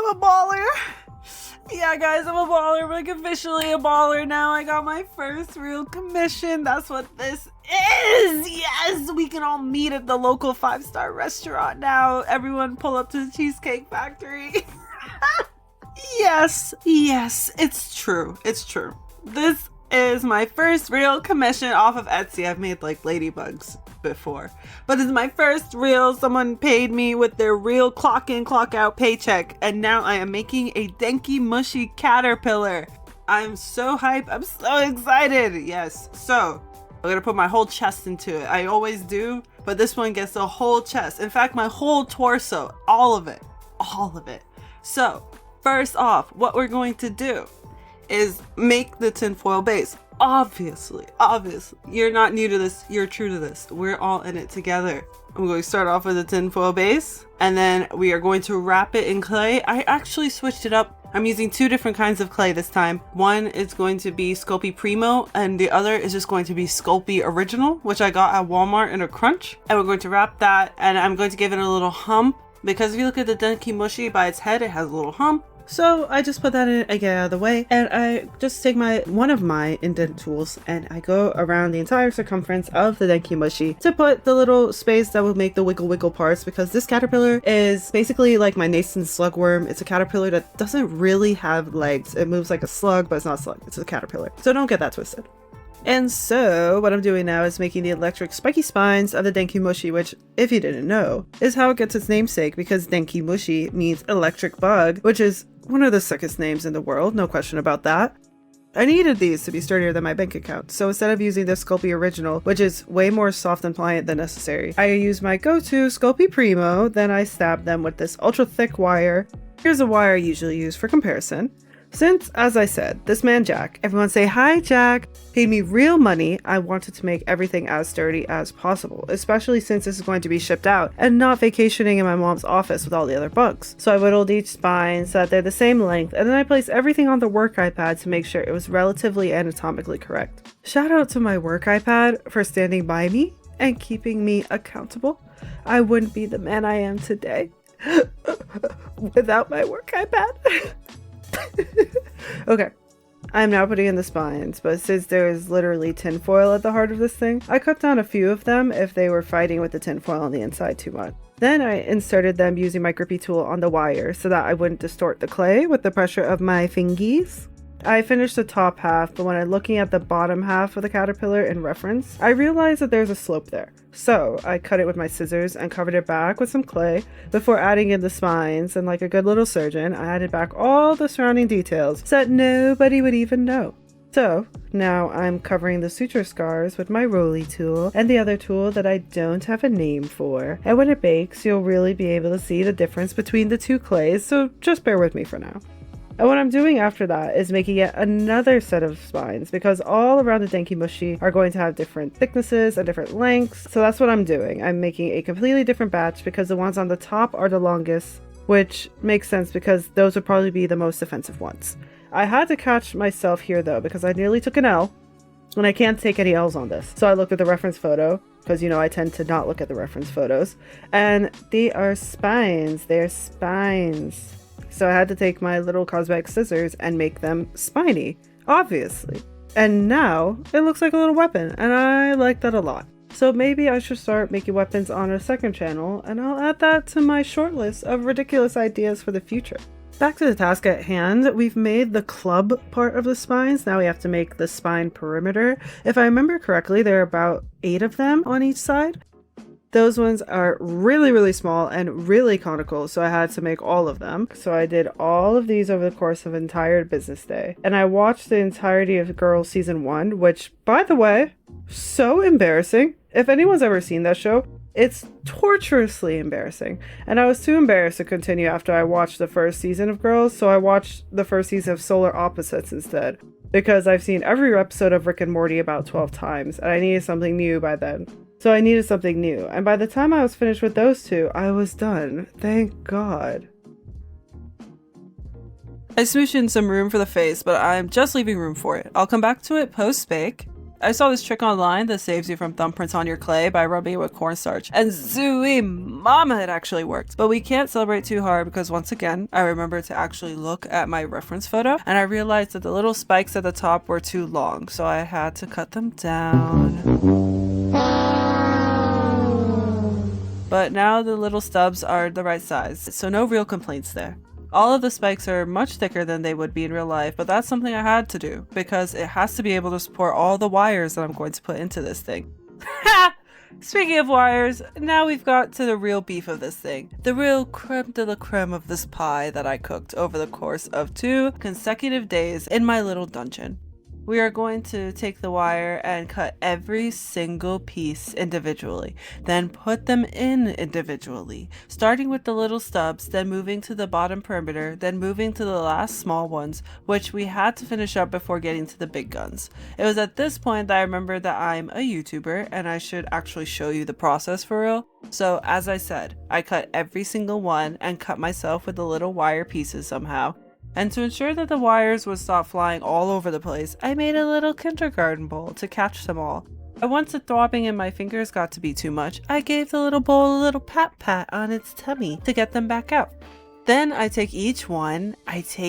I'm a baller. Yeah, guys, I'm a baller. I'm like officially a baller now. I got my first real commission. That's what this is. Yes, we can all meet at the local 5-star restaurant now. Everyone pull up to the Cheesecake Factory. Yes, it's true. It's true. This is my first real commission off of Etsy. I've made like ladybugs before, but it's my first real, someone paid me with their real clock in clock out paycheck, and now I am making a Denki Mushi caterpillar. I'm so hyped. I'm so excited. Yes, so I'm gonna put my whole chest into it. I always do, but this one gets the whole chest. In fact, my whole torso, all of it. So first off, what we're going to do is make the tinfoil base. Obviously, you're not new to this, you're true to this. We're all in it together. I'm going to start off with a tinfoil base, and then we are going to wrap it in clay. I actually switched it up. I'm using 2 different kinds of clay this time. One is going to be Sculpey Premo, and the other is just going to be Sculpey Original, which I got at Walmart in a crunch. And we're going to wrap that, and I'm going to give it a little hump, because if you look at the Denki Mushi by its head, it has a little hump. So I just put that in, I get out of the way, and I just take one of my indent tools and I go around the entire circumference of the Denki Mushi to put the little space that will make the wiggle parts, because this caterpillar is basically like my nascent slugworm. It's a caterpillar that doesn't really have legs. It moves like a slug, but it's not a slug. It's a caterpillar. So don't get that twisted. And so what I'm doing now is making the electric spiky spines of the Denki Mushi, which, if you didn't know, is how it gets its namesake, because Denki Mushi means electric bug, which is one of the sickest names in the world, no question about that. I needed these to be sturdier than my bank account, so instead of using the Sculpey Original, which is way more soft and pliant than necessary, I use my go-to Sculpey Premo, then I stab them with this ultra thick wire. Here's a wire I usually use for comparison. Since, as I said, this man Jack, everyone say hi Jack, paid me real money, I wanted to make everything as sturdy as possible, especially since this is going to be shipped out and not vacationing in my mom's office with all the other bugs. So I whittled each spine so that they're the same length, and then I placed everything on the work iPad to make sure it was relatively anatomically correct. Shout out to my work iPad for standing by me and keeping me accountable. I wouldn't be the man I am today without my work iPad. Okay, I'm now putting in the spines, but since there is literally tinfoil at the heart of this thing, I cut down a few of them if they were fighting with the tinfoil on the inside too much. Then I inserted them using my grippy tool on the wire so that I wouldn't distort the clay with the pressure of my fingies. I finished the top half, but when I'm looking at the bottom half of the caterpillar in reference, I realized that there's a slope there. So I cut it with my scissors and covered it back with some clay before adding in the spines, and like a good little surgeon, I added back all the surrounding details so that nobody would even know. So now I'm covering the suture scars with my rolly tool and the other tool that I don't have a name for. And when it bakes, you'll really be able to see the difference between the 2 clays, so just bear with me for now. And what I'm doing after that is making yet another set of spines, because all around the Denki Mushi are going to have different thicknesses and different lengths. So that's what I'm doing. I'm making a completely different batch because the ones on the top are the longest, which makes sense because those would probably be the most offensive ones. I had to catch myself here though, because I nearly took an L, and I can't take any L's on this. So I looked at the reference photo, because you know I tend to not look at the reference photos, and they are spines. They're spines. So I had to take my little cosmetic scissors and make them spiny, obviously. And now it looks like a little weapon, and I like that a lot. So maybe I should start making weapons on a second channel, and I'll add that to my short list of ridiculous ideas for the future. Back to the task at hand, we've made the club part of the spines. Now we have to make the spine perimeter. If I remember correctly, there are about 8 of them on each side. Those ones are really small and really conical, so I had to make all of them. So I did all of these over the course of an entire business day. And I watched the entirety of Girls Season 1, which, by the way, so embarrassing. If anyone's ever seen that show, it's torturously embarrassing. And I was too embarrassed to continue after I watched the first season of Girls, so I watched the first season of Solar Opposites instead. Because I've seen every episode of Rick and Morty about 12 times, and I needed something new by then. So I needed something new, and by the time I was finished with those 2, I was done. Thank God. I smooshed in some room for the face, but I'm just leaving room for it. I'll come back to it post-bake. I saw this trick online that saves you from thumbprints on your clay by rubbing it with cornstarch, and zooey mama, it actually worked. But we can't celebrate too hard because once again, I remembered to actually look at my reference photo and I realized that the little spikes at the top were too long, so I had to cut them down. But now the little stubs are the right size, so no real complaints there. All of the spikes are much thicker than they would be in real life, but that's something I had to do because it has to be able to support all the wires that I'm going to put into this thing. Ha! Speaking of wires, now we've got to the real beef of this thing. The real creme de la creme of this pie that I cooked over the course of 2 consecutive days in my little dungeon. We are going to take the wire and cut every single piece individually, then put them in individually, starting with the little stubs, then moving to the bottom perimeter, then moving to the last small ones, which we had to finish up before getting to the big guns. It was at this point that I remembered that I'm a YouTuber and I should actually show you the process for real. So as I said, I cut every single one and cut myself with the little wire pieces somehow. And to ensure that the wires would stop flying all over the place, I made a little kindergarten bowl to catch them all. And once the throbbing in my fingers got to be too much, I gave the little bowl a little pat on its tummy to get them back out. Then I take each one with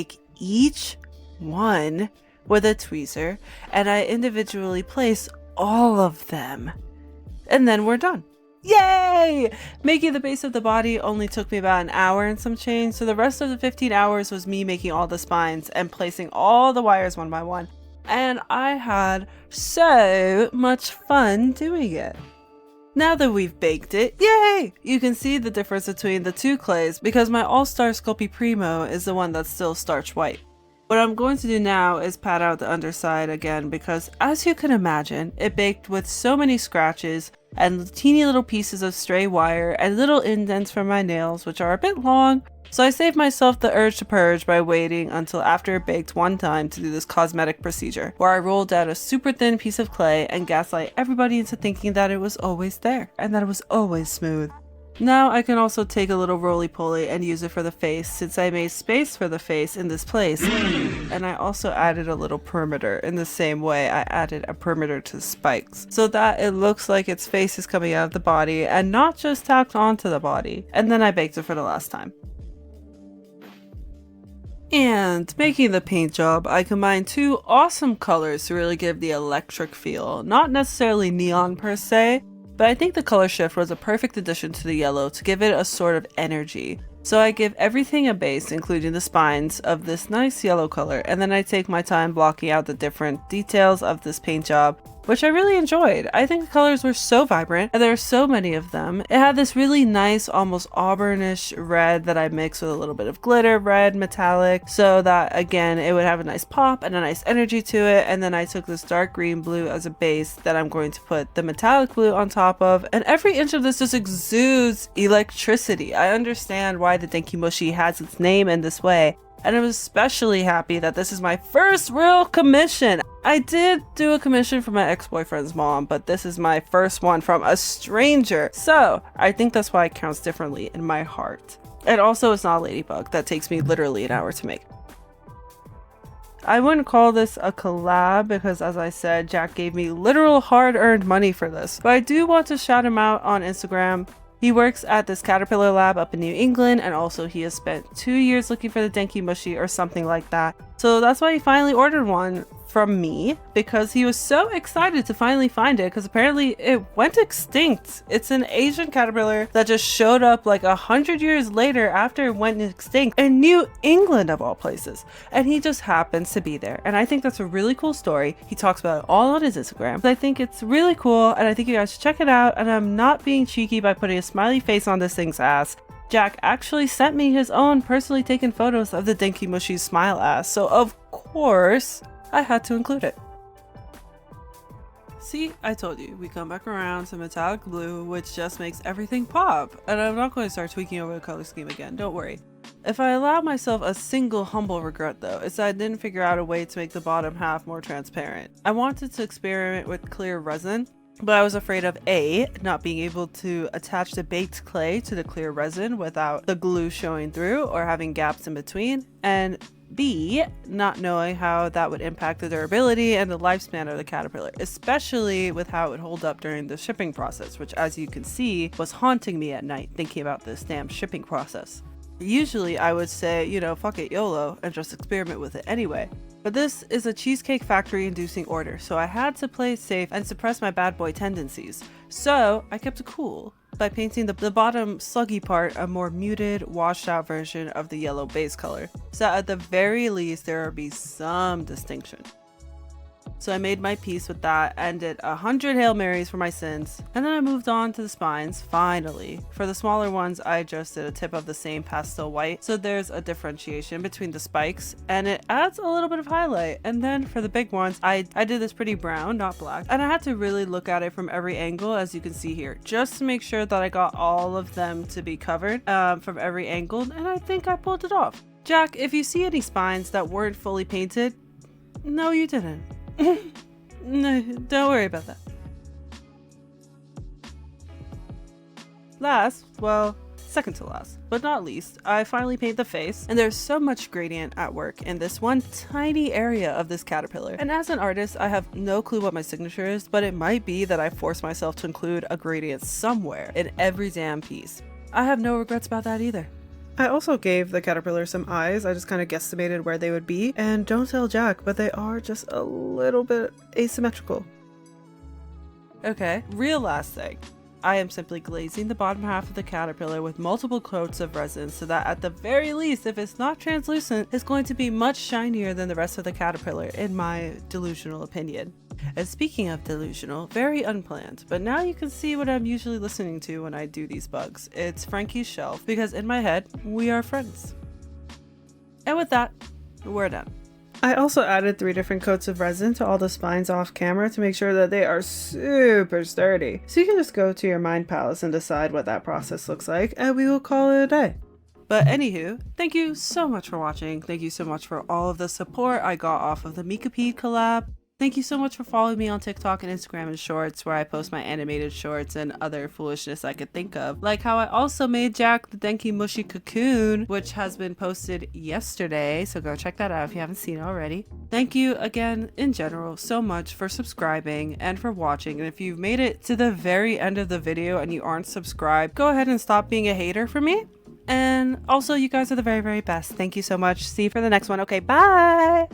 a tweezer, and I individually place all of them. And then we're done. Yay! Making the base of the body only took me about an hour and some change, so the rest of the 15 hours was me making all the spines and placing all the wires one by one. And I had so much fun doing it. Now that we've baked it, yay! You can see the difference between the 2 clays because my all-star Sculpey Premo is the one that's still starch white. What I'm going to do now is pat out the underside again because, as you can imagine, it baked with so many scratches and teeny little pieces of stray wire and little indents from my nails, which are a bit long, so I saved myself the urge to purge by waiting until after it baked one time to do this cosmetic procedure, where I rolled down a super thin piece of clay and gaslight everybody into thinking that it was always there and that it was always smooth. Now I can also take a little roly-poly and use it for the face since I made space for the face in this place. And I also added a little perimeter in the same way I added a perimeter to the spikes, so that it looks like its face is coming out of the body and not just tacked onto the body. And then I baked it for the last time. And making the paint job, I combined 2 awesome colors to really give the electric feel. Not necessarily neon per se, but I think the color shift was a perfect addition to the yellow to give it a sort of energy. So I give everything a base, including the spines, of this nice yellow color, and then I take my time blocking out the different details of this paint job, which I really enjoyed. I think the colors were so vibrant, and there are so many of them. It had this really nice, almost auburnish red that I mixed with a little bit of glitter red, metallic, so that again, it would have a nice pop and a nice energy to it. And then I took this dark green blue as a base that I'm going to put the metallic blue on top of, and every inch of this just exudes electricity. I understand why the Denki Mushi has its name in this way, and I'm especially happy that this is my first real commission. I did do a commission for my ex-boyfriend's mom, but this is my first one from a stranger. So I think that's why it counts differently in my heart. And also it's not a ladybug that takes me literally an hour to make. I wouldn't call this a collab because, as I said, Jack gave me literal hard-earned money for this. But I do want to shout him out on Instagram. He works at this Caterpillar lab up in New England, and also he has spent 2 years looking for the Denki Mushi or something like that. So that's why he finally ordered one from me, because he was so excited to finally find it, because apparently it went extinct. It's an Asian caterpillar that just showed up like 100 years later after it went extinct in New England of all places, and he just happens to be there. And I think that's a really cool story. He talks about it all on his Instagram. I think it's really cool, and I think you guys should check it out. And I'm not being cheeky by putting a smiley face on this thing's ass. Jack actually sent me his own personally taken photos of the Denki Mushi's smile ass, so of course I had to include it. See, I told you, we come back around to metallic blue, which just makes everything pop. And I'm not going to start tweaking over the color scheme again, don't worry. If I allow myself a single humble regret though, it's that I didn't figure out a way to make the bottom half more transparent. I wanted to experiment with clear resin, but I was afraid of A, not being able to attach the baked clay to the clear resin without the glue showing through or having gaps in between, and B, not knowing how that would impact the durability and the lifespan of the caterpillar, especially with how it would hold up during the shipping process, which, as you can see, was haunting me at night thinking about this damn shipping process. Usually I would say, you know, fuck it, YOLO, and just experiment with it anyway. But this is a Cheesecake Factory inducing order, so I had to play it safe and suppress my bad boy tendencies. So I kept it cool by painting the bottom sluggy part a more muted, washed out version of the yellow base color, so at the very least there would be some distinction. So I made my peace with that and did 100 Hail Marys for my sins, and then I moved on to the spines, finally. For the smaller ones, I just did a tip of the same pastel white, so there's a differentiation between the spikes, and it adds a little bit of highlight. And then for the big ones, I did this pretty brown, not black, and I had to really look at it from every angle, as you can see here, just to make sure that I got all of them to be covered from every angle, and I think I pulled it off. Jack, if you see any spines that weren't fully painted, no, you didn't. No, don't worry about that. Last, well, second to last, but not least, I finally paint the face, and there's so much gradient at work in this one tiny area of this caterpillar. And as an artist, I have no clue what my signature is, but it might be that I force myself to include a gradient somewhere in every damn piece. I have no regrets about that either. I also gave the caterpillar some eyes. I just kind of guesstimated where they would be, and don't tell Jack, but they are just a little bit asymmetrical. Okay, real last thing. I am simply glazing the bottom half of the caterpillar with multiple coats of resin so that at the very least, if it's not translucent, it's going to be much shinier than the rest of the caterpillar, in my delusional opinion. And speaking of delusional, very unplanned, but now you can see what I'm usually listening to when I do these bugs. It's Frankie's Shelf, because in my head, we are friends. And with that, we're done. I also added 3 different coats of resin to all the spines off camera to make sure that they are super sturdy. So you can just go to your mind palace and decide what that process looks like, and we will call it a day. But anywho, thank you so much for watching. Thank you so much for all of the support I got off of the Mikapede collab. Thank you so much for following me on TikTok and Instagram and Shorts, where I post my animated shorts and other foolishness I could think of. Like how I also made Jack the Denki Mushi cocoon, which has been posted yesterday, so go check that out if you haven't seen it already. Thank you again, in general, so much for subscribing and for watching. And if you've made it to the very end of the video and you aren't subscribed, go ahead and stop being a hater for me. And also, you guys are the very, very best. Thank you so much. See you for the next one. Okay, bye!